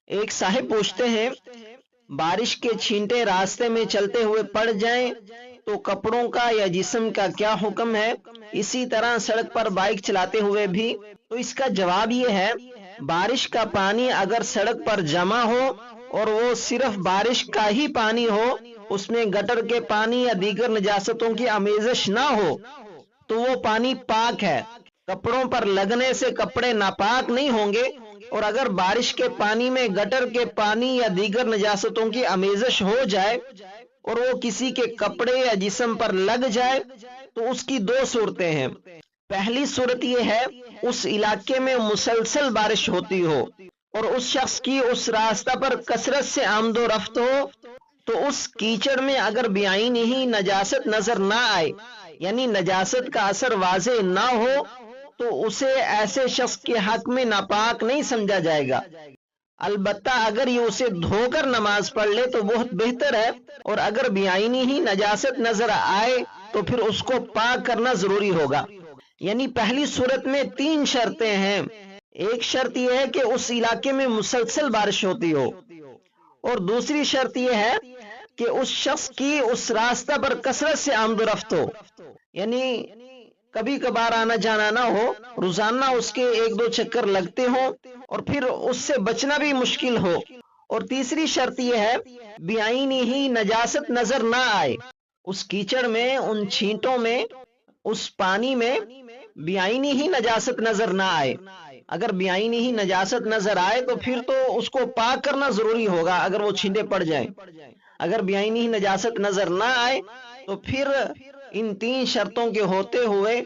ایک साहिब पूछते हैं, बारिश के छींटे रास्ते में चलते हुए पड़ जाएं तो कपड़ों का या जिस्म का क्या हुक्म है? इसी तरह सड़क पर बाइक चलाते हुए भी। तो इसका जवाब ये है, बारिश का पानी अगर सड़क पर जमा हो और वो सिर्फ बारिश का ही पानी हो, उसमें गटर के पानी या दीगर नजासतों की आमेज़श ना हो, तो वो पानी पाक है, कपड़ों पर लगने से कपड़े नापाक नहीं होंगे। और अगर बारिश के पानी में गटर के पानी या दीगर नजासतों की आमेज़श हो जाए और वो किसी के कपड़े या जिस्म पर लग जाए तो उसकी दो सूरतें हैं। पहली सूरत यह है, उस इलाके में मुसलसल बारिश होती हो और उस शख्स की उस रास्ता पर कसरत से आमदो रफ्त हो, तो उस कीचड़ में अगर बेआईनी ही नजासत नजर ना आए, यानी नजासत का असर वाजे ना हो, तो उसे ऐसे शख्स के हक में नापाक नहीं समझा जाएगा। अलबत्ता अगर ये उसे धोकर नमाज पढ़ ले तो बहुत बेहतर है, और अगर बेआईनी ही नजासत नजर आए तो फिर उसको पाक करना जरूरी होगा। यानी पहली सूरत में 3 शर्तें हैं। एक शर्त यह है कि उस इलाके में मुसलसल बारिश होती हो, और दूसरी शर्त यह है कि उस शख्स की उस रास्ता पर कसरत से आमदोरफ्त हो, यानी कभी कभार आना जाना ना हो, रोजाना उसके 1-2 चक्कर लगते हो और फिर उससे बचना भी मुश्किल हो। और तीसरी शर्त यह है, बेआईनी ही नजासत नजर ना आए, उस कीचड़ में, उन छींटों में, उस पानी में बेआईनी ही नजासत नजर ना आए। अगर बेआईनी ही नजासत नजर आए तो फिर तो उसको पाक करना जरूरी होगा अगर वो छींटे पड़ जाएं। अगर बेआईनी ही नजासत नजर ना आए तो फिर इन 3 शर्तों के होते हुए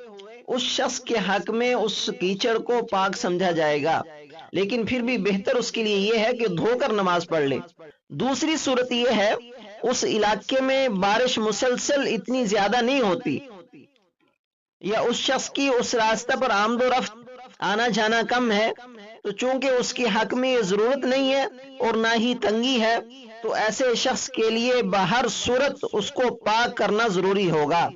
उस शख्स के हक में उस कीचड़ को पाक समझा जाएगा, लेकिन फिर भी बेहतर उसके लिए यह है कि धोकर नमाज पढ़ ले। दूसरी सूरत यह है, उस इलाके में बारिश मुसलसल इतनी ज्यादा नहीं होती, या उस शख्स की उस रास्ते पर आमदो रफ्त आना जाना कम है, तो चूंकि उसके हक में ये जरूरत नहीं है और ना ही तंगी है, तो ऐसे शख्स के लिए बाहर सूरत उसको पाक करना जरूरी होगा।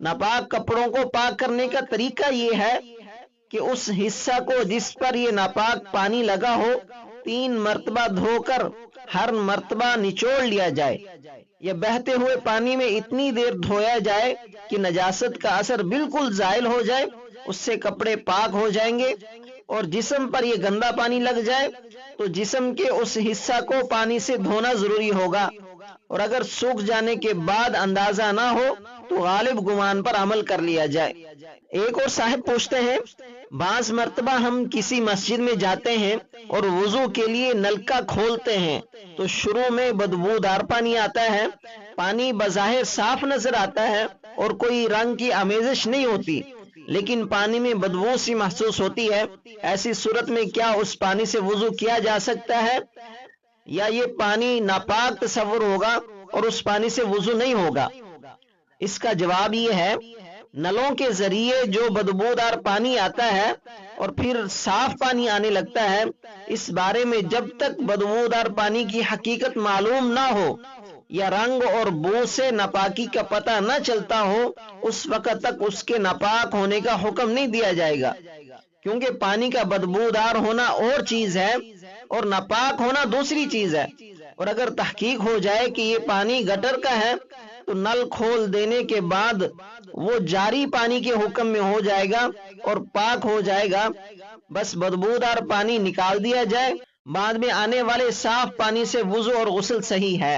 नापाक कपड़ों को पाक करने का तरीका ये है कि उस हिस्सा को जिस पर ये नापाक पानी लगा हो 3 मर्तबा धोकर हर मर्तबा निचोड़ लिया जाए, या बहते हुए पानी में इतनी देर धोया जाए कि नजासत का असर बिल्कुल जायल हो जाए, उससे कपड़े पाक हो जाएंगे। और जिस्म पर यह गंदा पानी लग जाए तो जिस्म के उस हिस्सा को पानी से धोना जरूरी होगा, और अगर सूख जाने के बाद अंदाजा ना हो तो गालिब गुमान पर अमल कर लिया जाए। एक और साहिब पूछते हैं, बाज मर्तबा हम किसी मस्जिद में जाते हैं और वुजू के लिए नलका खोलते हैं तो शुरू में बदबूदार पानी आता है, पानी बज़ाहिर साफ नजर आता है और कोई रंग की आमेज़श नहीं होती, लेकिन पानी में बदबू सी महसूस होती है। ऐसी सूरत में क्या उस पानी से वुजू किया जा सकता है, या ये पानी नापाक तस्वुर होगा और उस पानी से वुजू नहीं होगा? इसका जवाब ये है, नलों के जरिए जो बदबूदार पानी आता है और फिर साफ पानी आने लगता है, इस बारे में जब तक बदबूदार पानी की हकीकत मालूम ना हो या रंग और बू से नापाकी का पता न चलता हो, उस वक्त तक उसके नापाक होने का हुक्म नहीं दिया जाएगा, क्योंकि पानी का बदबूदार होना और चीज है और नापाक होना दूसरी चीज है। और अगर तहकीक हो जाए कि ये पानी गटर का है तो नल खोल देने के बाद वो जारी पानी के हुक्म में हो जाएगा और पाक हो जाएगा। बस बदबूदार पानी निकाल दिया जाए, बाद में आने वाले साफ पानी से वुजू और गुस्ल सही है।